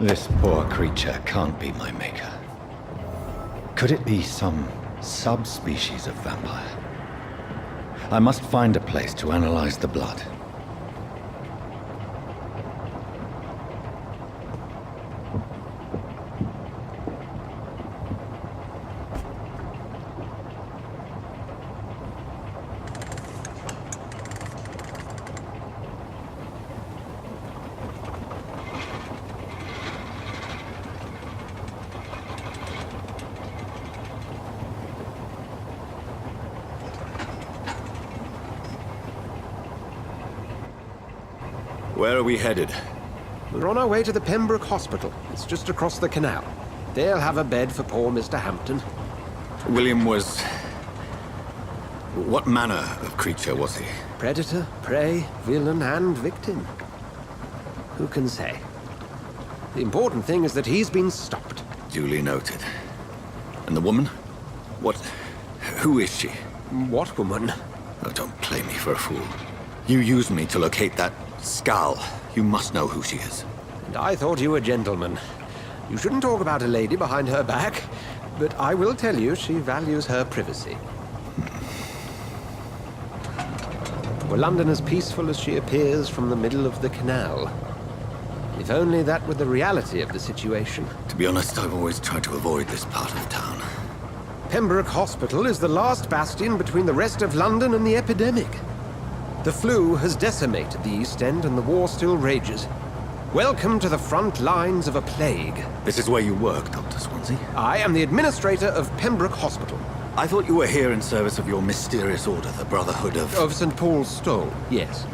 This poor creature can't be my maker. Could it be some subspecies of vampire? I must find a place to analyze the blood. Where are we headed? We're on our way to the Pembroke Hospital. It's just across the canal. They'll have a bed for poor Mr. Hampton. William was... What manner of creature was he? Predator, prey, villain, and victim. Who can say? The important thing is that he's been stopped. Duly noted. And the woman? What... Who is she? What woman? Oh, don't play me for a fool. You used me to locate that skull. You must know who she is. And I thought you a gentleman. You shouldn't talk about a lady behind her back, but I will tell you she values her privacy. Were London as peaceful as she appears from the middle of the canal? If only that were the reality of the situation. To be honest, I've always tried to avoid this part of town. Pembroke Hospital is the last bastion between the rest of London and the epidemic. The flu has decimated the East End and the war still rages. Welcome to the front lines of a plague. This is where you work, Dr. Swansea? I am the administrator of Pembroke Hospital. I thought you were here in service of your mysterious order, the Brotherhood of... Of St. Paul's Stole, yes.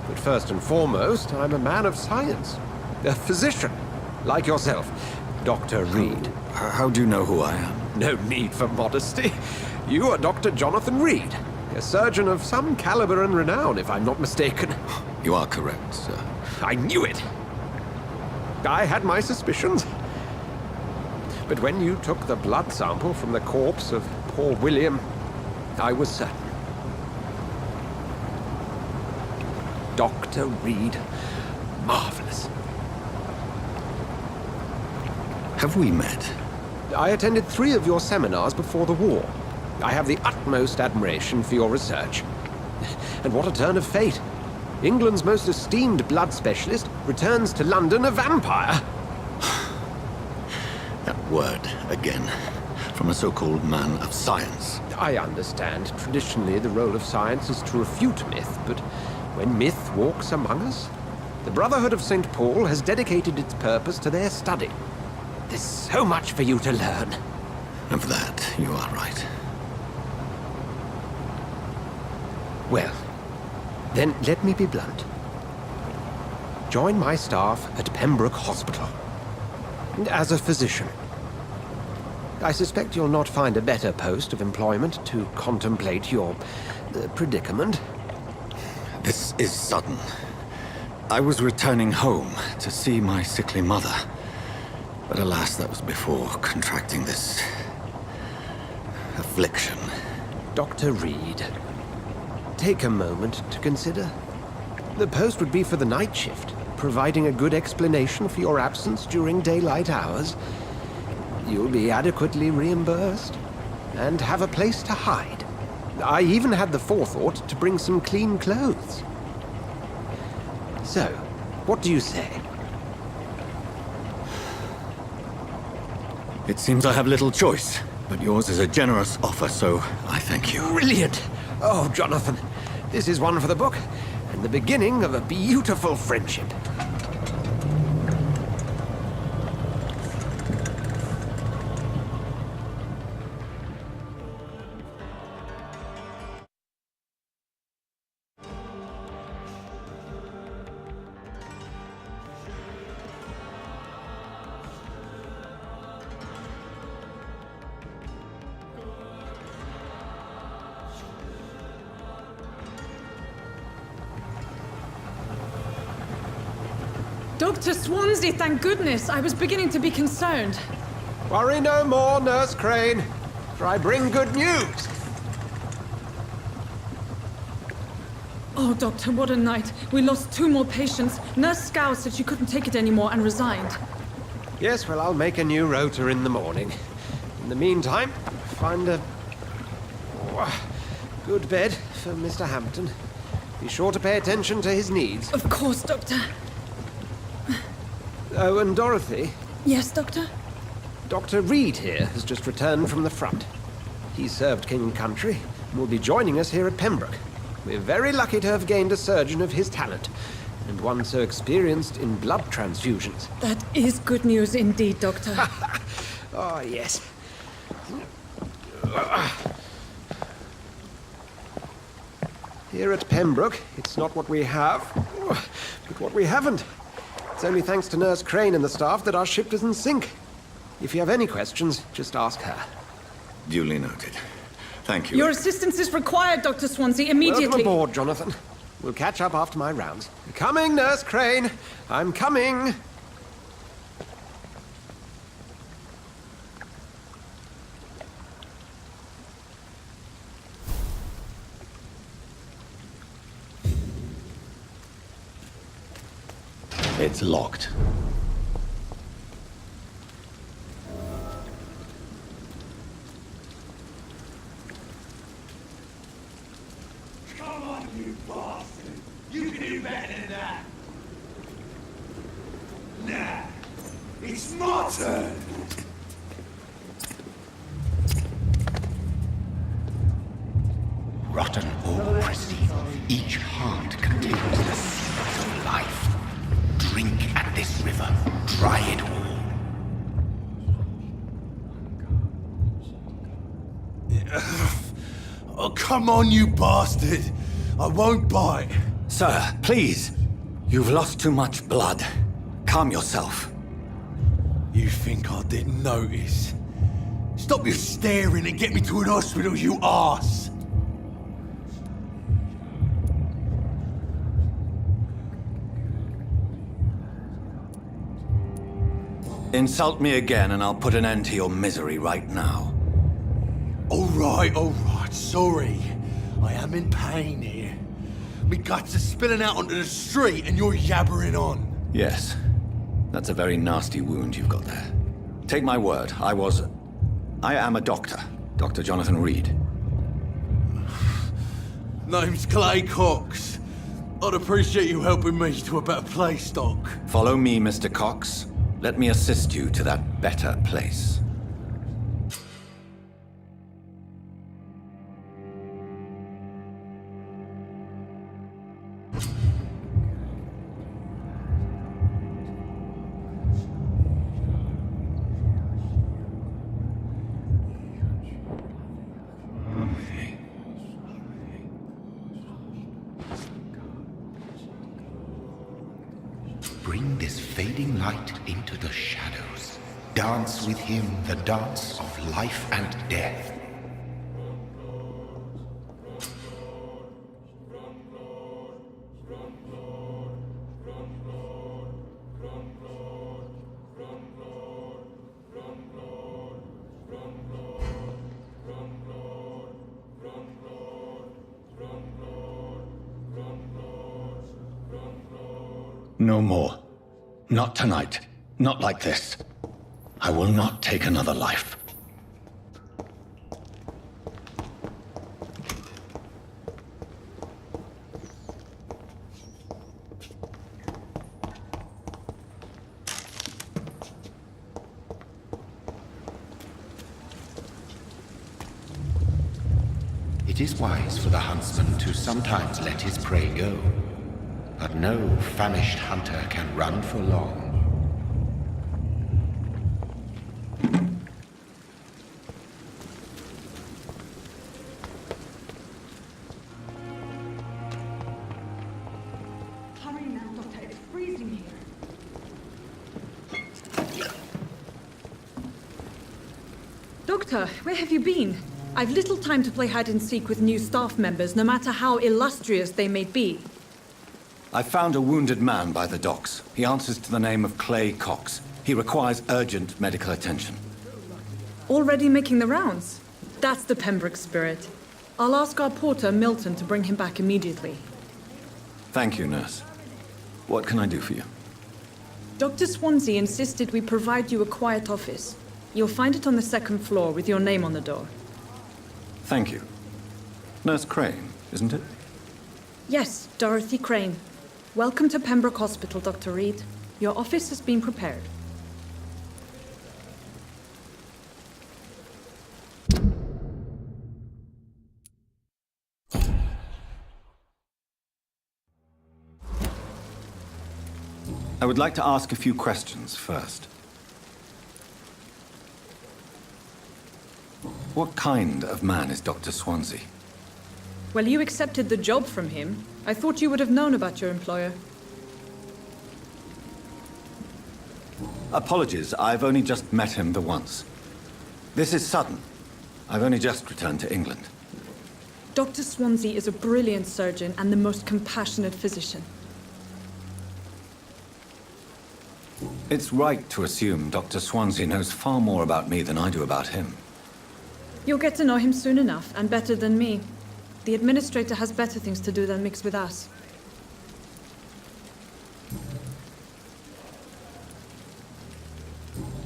But first and foremost, I'm a man of science. A physician, like yourself, Dr. Reid. How do you know who I am? No need for modesty. You are Dr. Jonathan Reid. A surgeon of some caliber and renown, if I'm not mistaken. You are correct, sir. I knew it! I had my suspicions. But when you took the blood sample from the corpse of poor William, I was certain. Dr. Reid. Marvelous. Have we met? I attended 3 of your seminars before the war. I have the utmost admiration for your research. And what a turn of fate. England's most esteemed blood specialist returns to London a vampire. That word, again. From a so-called man of science. I understand. Traditionally, the role of science is to refute myth, but when myth walks among us, the Brotherhood of St. Paul has dedicated its purpose to their study. There's so much for you to learn. And for that, you are right. Well, then let me be blunt. Join my staff at Pembroke Hospital. As a physician. I suspect you'll not find a better post of employment to contemplate your predicament. This is sudden. I was returning home to see my sickly mother. But alas, that was before contracting this... affliction. Dr. Reid, take a moment to consider. The post would be for the night shift, providing a good explanation for your absence during daylight hours. You'll be adequately reimbursed, and have a place to hide. I even had the forethought to bring some clean clothes. So, what do you say? It seems I have little choice, but yours is a generous offer, so I thank you. Brilliant! Oh, Jonathan, this is one for the book, and the beginning of a beautiful friendship. Dr. Swansea, thank goodness. I was beginning to be concerned. Worry no more, Nurse Crane, for I bring good news. Oh, Doctor, what a night. We lost 2 more patients. Nurse Scow said she couldn't take it anymore and resigned. Yes, well, I'll make a new rota in the morning. In the meantime, find a good bed for Mr. Hampton. Be sure to pay attention to his needs. Of course, Doctor. Oh, and Dorothy, Yes, Doctor? Dr. Reid here has just returned from the front. He served King and Country and will be joining us here at Pembroke. We're very lucky to have gained a surgeon of his talent, and one so experienced in blood transfusions. That is good news indeed, Doctor. Oh, yes. Here at Pembroke, it's not what we have, but what we haven't. It's only thanks to Nurse Crane and the staff that our ship doesn't sink. If you have any questions, just ask her. Duly noted. Thank you. Your assistance is required, Dr. Swansea, immediately. Welcome aboard, Jonathan. We'll catch up after my rounds. Coming, Nurse Crane. I'm coming. It's locked. Come on, you bastard! You can do better than that! Nah, it's my turn! Rotten or pristine, each heart contains the seeds of life. Drink at this river, try it all. Oh, come on, you bastard! I won't bite! Sir, please. You've lost too much blood. Calm yourself. You think I didn't notice? Stop your staring and get me to an hospital, you arse! Insult me again and I'll put an end to your misery right now. All right, sorry. I am in pain here. Me guts are spilling out onto the street and you're yabbering on. Yes. That's a very nasty wound you've got there. Take my word, I am a doctor. Dr. Jonathan Reid. Name's Clay Cox. I'd appreciate you helping me to a better place, Doc. Follow me, Mr. Cox. Let me assist you to that better place. Bring this fading light into the shadows. Dance with him the dance of life and death. No more. Not tonight. Not like this. I will not take another life. It is wise for the huntsman to sometimes let his prey go. But no famished hunter can run for long. Hurry now, Doctor. It's freezing here. Doctor, where have you been? I've little time to play hide and seek with new staff members, no matter how illustrious they may be. I found a wounded man by the docks. He answers to the name of Clay Cox. He requires urgent medical attention. Already making the rounds? That's the Pembroke spirit. I'll ask our porter, Milton, to bring him back immediately. Thank you, nurse. What can I do for you? Dr. Swansea insisted we provide you a quiet office. You'll find it on the second floor with your name on the door. Thank you. Nurse Crane, isn't it? Yes, Dorothy Crane. Welcome to Pembroke Hospital, Dr. Reid. Your office has been prepared. I would like to ask a few questions first. What kind of man is Dr. Swansea? Well, you accepted the job from him. I thought you would have known about your employer. Apologies, I've only just met him the once. This is sudden. I've only just returned to England. Dr. Swansea is a brilliant surgeon and the most compassionate physician. It's right to assume Dr. Swansea knows far more about me than I do about him. You'll get to know him soon enough, and better than me. The administrator has better things to do than mix with us.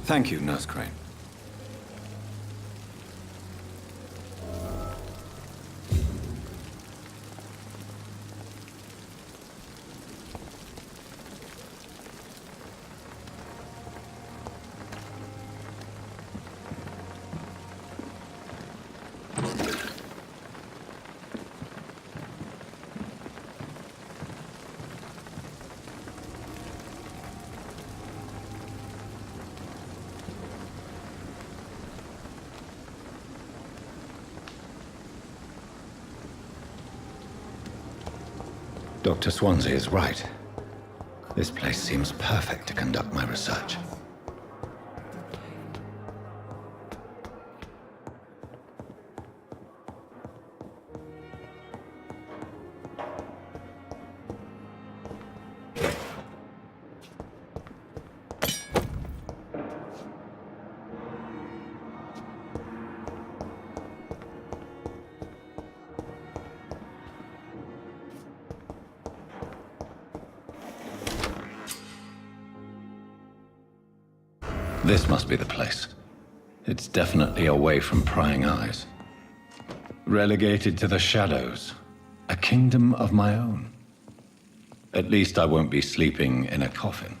Thank you, Nurse Crane. Dr. Swansea is right. This place seems perfect to conduct my research. This must be the place. It's definitely away from prying eyes. Relegated to the shadows. A kingdom of my own. At least I won't be sleeping in a coffin.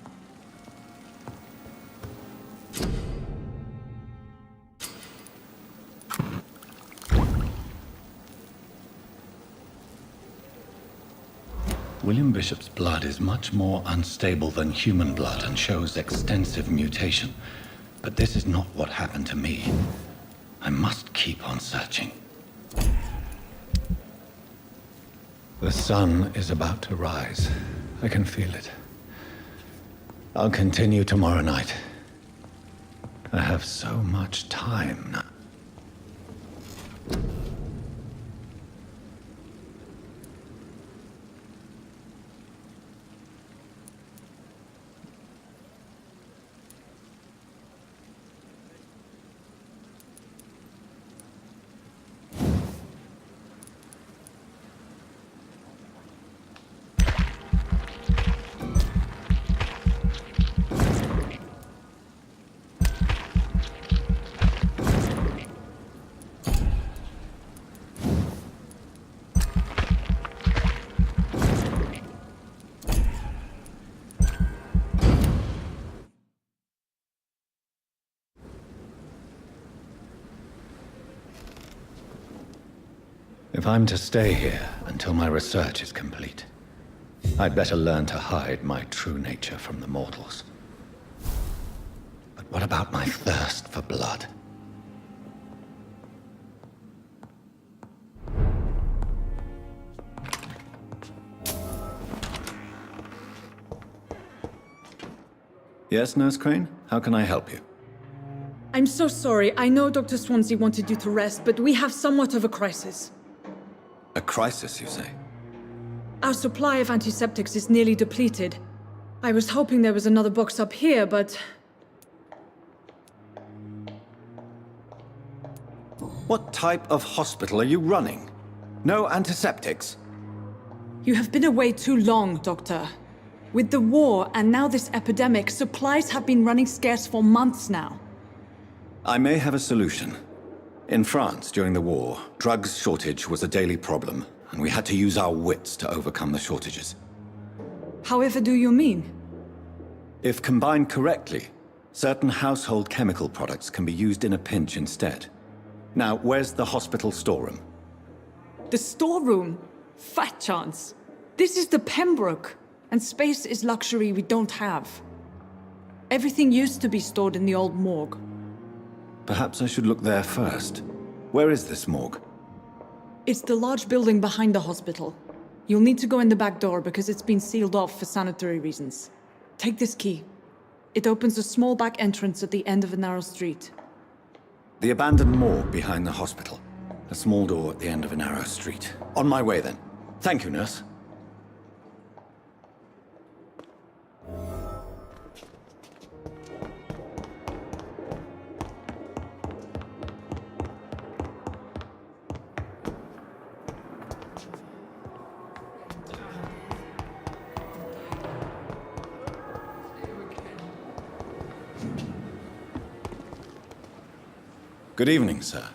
William Bishop's blood is much more unstable than human blood and shows extensive mutation. But this is not what happened to me. I must keep on searching. The sun is about to rise. I can feel it. I'll continue tomorrow night. I have so much time now. If I'm to stay here until my research is complete, I'd better learn to hide my true nature from the mortals. But what about my thirst for blood? Yes, Nurse Crane? How can I help you? I'm so sorry. I know Dr. Swansea wanted you to rest, but we have somewhat of a crisis. A crisis, you say? Our supply of antiseptics is nearly depleted. I was hoping there was another box up here, but... What type of hospital are you running? No antiseptics? You have been away too long, Doctor. With the war and now this epidemic, supplies have been running scarce for months now. I may have a solution. In France, during the war, drugs shortage was a daily problem, and we had to use our wits to overcome the shortages. However do you mean? If combined correctly, certain household chemical products can be used in a pinch instead. Now, where's the hospital storeroom? The storeroom? Fat chance. This is the Pembroke, and space is luxury we don't have. Everything used to be stored in the old morgue. Perhaps I should look there first. Where is this morgue? It's the large building behind the hospital. You'll need to go in the back door because it's been sealed off for sanitary reasons. Take this key. It opens a small back entrance at the end of a narrow street. The abandoned morgue behind the hospital. A small door at the end of a narrow street. On my way then. Thank you, nurse. Good evening, sir.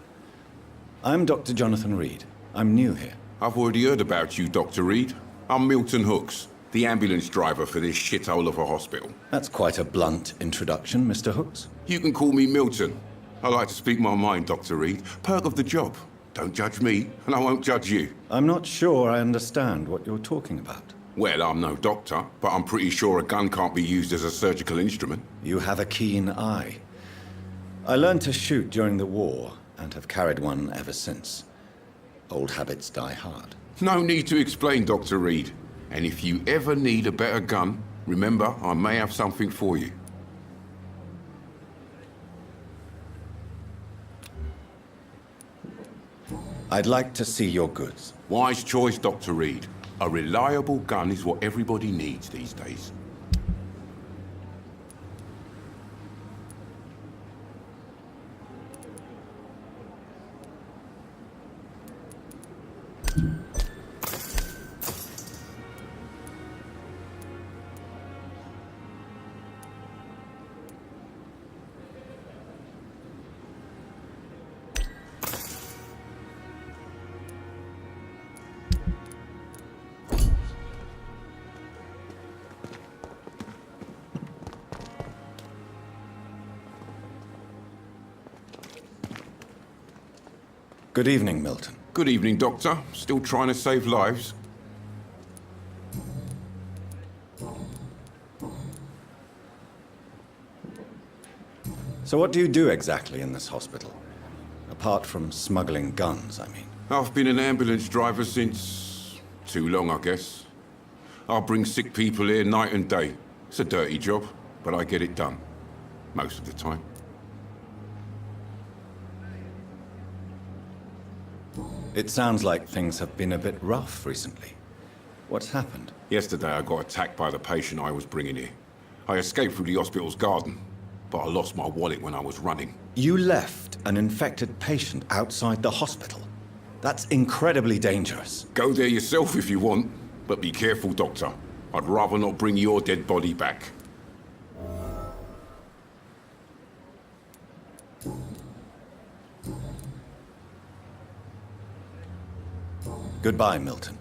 I'm Dr. Jonathan Reid. I'm new here. I've already heard about you, Dr. Reid. I'm Milton Hooks, the ambulance driver for this shithole of a hospital. That's quite a blunt introduction, Mr. Hooks. You can call me Milton. I like to speak my mind, Dr. Reid. Perk of the job. Don't judge me, and I won't judge you. I'm not sure I understand what you're talking about. Well, I'm no doctor, but I'm pretty sure a gun can't be used as a surgical instrument. You have a keen eye. I learned to shoot during the war, and have carried one ever since. Old habits die hard. No need to explain, Dr. Reid. And if you ever need a better gun, remember, I may have something for you. I'd like to see your goods. Wise choice, Dr. Reid. A reliable gun is what everybody needs these days. Good evening, Milton. Good evening, Doctor. Still trying to save lives? So what do you do exactly in this hospital? Apart from smuggling guns, I mean. I've been an ambulance driver since... too long, I guess. I bring sick people here night and day. It's a dirty job, but I get it done. Most of the time. It sounds like things have been a bit rough recently. What's happened? Yesterday I got attacked by the patient I was bringing here. I escaped through the hospital's garden, but I lost my wallet when I was running. You left an infected patient outside the hospital? That's incredibly dangerous. Go there yourself if you want, but be careful, Doctor. I'd rather not bring your dead body back. Goodbye, Milton.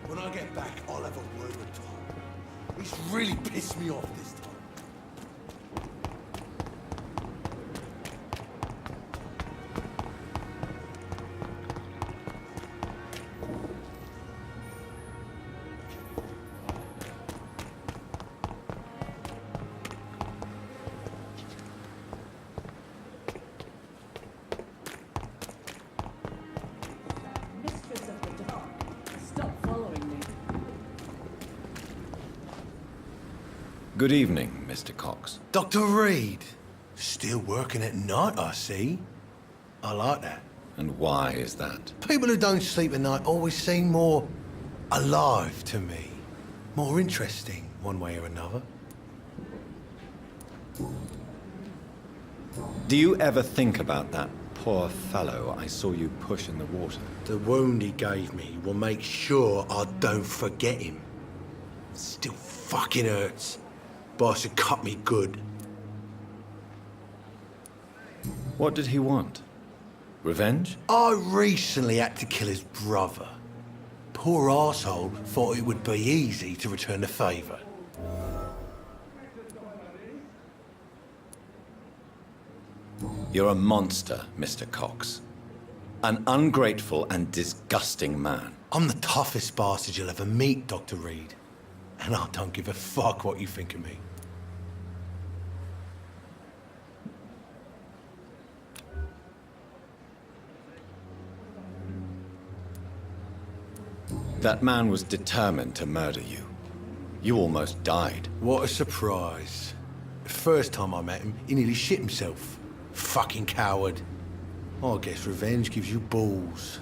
When I get back, I'll have a word with Tom. He's really pissed me off this time. Good evening, Mr. Cox. Dr. Reid. Still working at night, I see. I like that. And why is that? People who don't sleep at night always seem more alive to me. More interesting, one way or another. Do you ever think about that poor fellow I saw you push in the water. The wound he gave me will make sure I don't forget him. Still fucking hurts. Boss had cut me good. What did he want? Revenge? I recently had to kill his brother. Poor arsehole thought it would be easy to return the favour. You're a monster, Mr. Cox. An ungrateful and disgusting man. I'm the toughest bastard you'll ever meet, Dr. Reid. And I don't give a fuck what you think of me. That man was determined to murder you. You almost died. What a surprise. The first time I met him, he nearly shit himself. Fucking coward. I guess revenge gives you balls.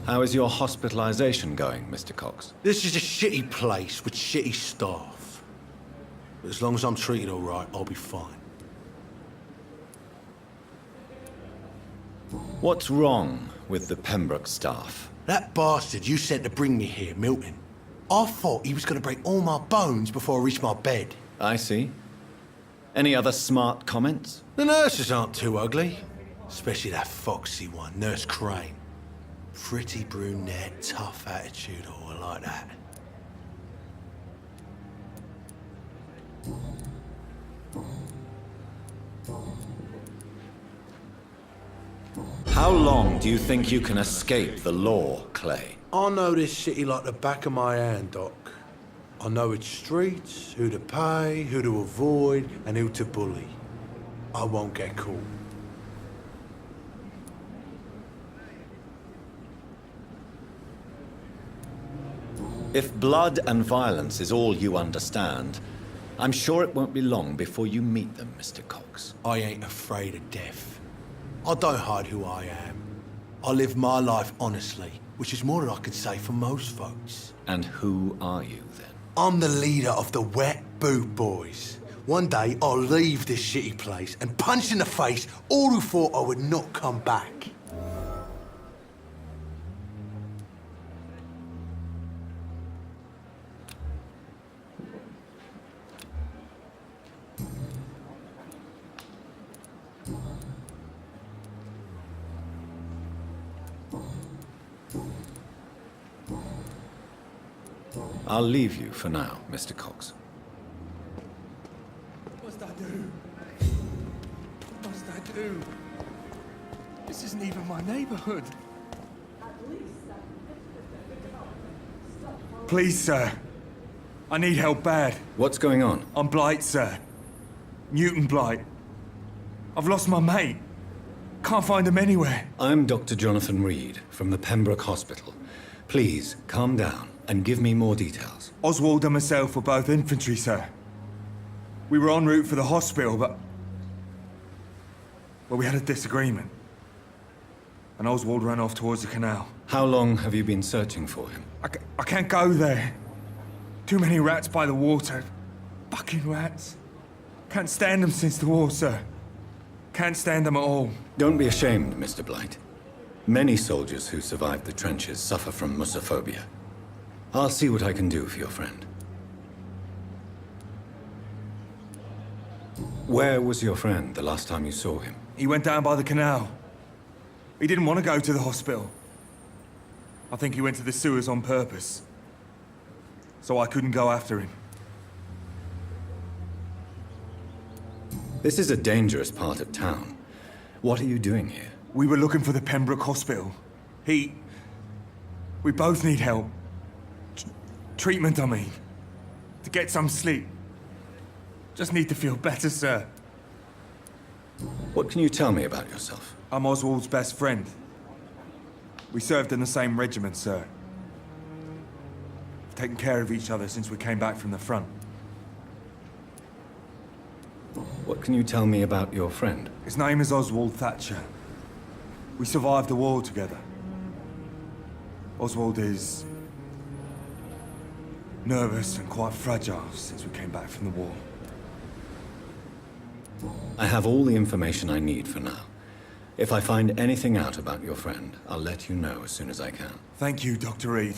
How is your hospitalization going, Mr. Cox? This is a shitty place with shitty staff. But as long as I'm treated all right, I'll be fine. What's wrong with the Pembroke staff? That bastard you sent to bring me here, Milton, I thought he was going to break all my bones before I reached my bed. I see. Any other smart comments? The nurses aren't too ugly. Especially that foxy one, Nurse Crane. Pretty brunette, tough attitude, all like that. How long do you think you can escape the law, Clay? I know this city like the back of my hand, Doc. I know its streets, who to pay, who to avoid, and who to bully. I won't get caught. If blood and violence is all you understand, I'm sure it won't be long before you meet them, Mr. Cox. I ain't afraid of death. I don't hide who I am. I live my life honestly, which is more than I can say for most folks. And who are you, then? I'm the leader of the Wet Boot Boys. One day, I'll leave this shitty place and punch in the face all who thought I would not come back. I'll leave you for now, Mr. Cox. What must I do? What must I do? This isn't even my neighborhood. Please, sir. I need help bad. What's going on? I'm Blight, sir. Newton Blight. I've lost my mate. Can't find him anywhere. I'm Dr. Jonathan Reid from the Pembroke Hospital. Please, calm down and give me more details. Oswald and myself were both infantry, sir. We were en route for the hospital, but... well, we had a disagreement. And Oswald ran off towards the canal. How long have you been searching for him? I can't go there. Too many rats by the water. Fucking rats. Can't stand them since the war, sir. Can't stand them at all. Don't be ashamed, Mr. Blight. Many soldiers who survived the trenches suffer from musophobia. I'll see what I can do for your friend. Where was your friend the last time you saw him? He went down by the canal. He didn't want to go to the hospital. I think he went to the sewers on purpose. So I couldn't go after him. This is a dangerous part of town. What are you doing here? We were looking for the Pembroke Hospital. We both need help. Treatment, I mean. To get some sleep. Just need to feel better, sir. What can you tell me about yourself? I'm Oswald's best friend. We served in the same regiment, sir. We've taken care of each other since we came back from the front. What can you tell me about your friend? His name is Oswald Thatcher. We survived the war together. Oswald is... nervous and quite fragile since we came back from the war. I have all the information I need for now. If I find anything out about your friend, I'll let you know as soon as I can. Thank you, Dr. Reid.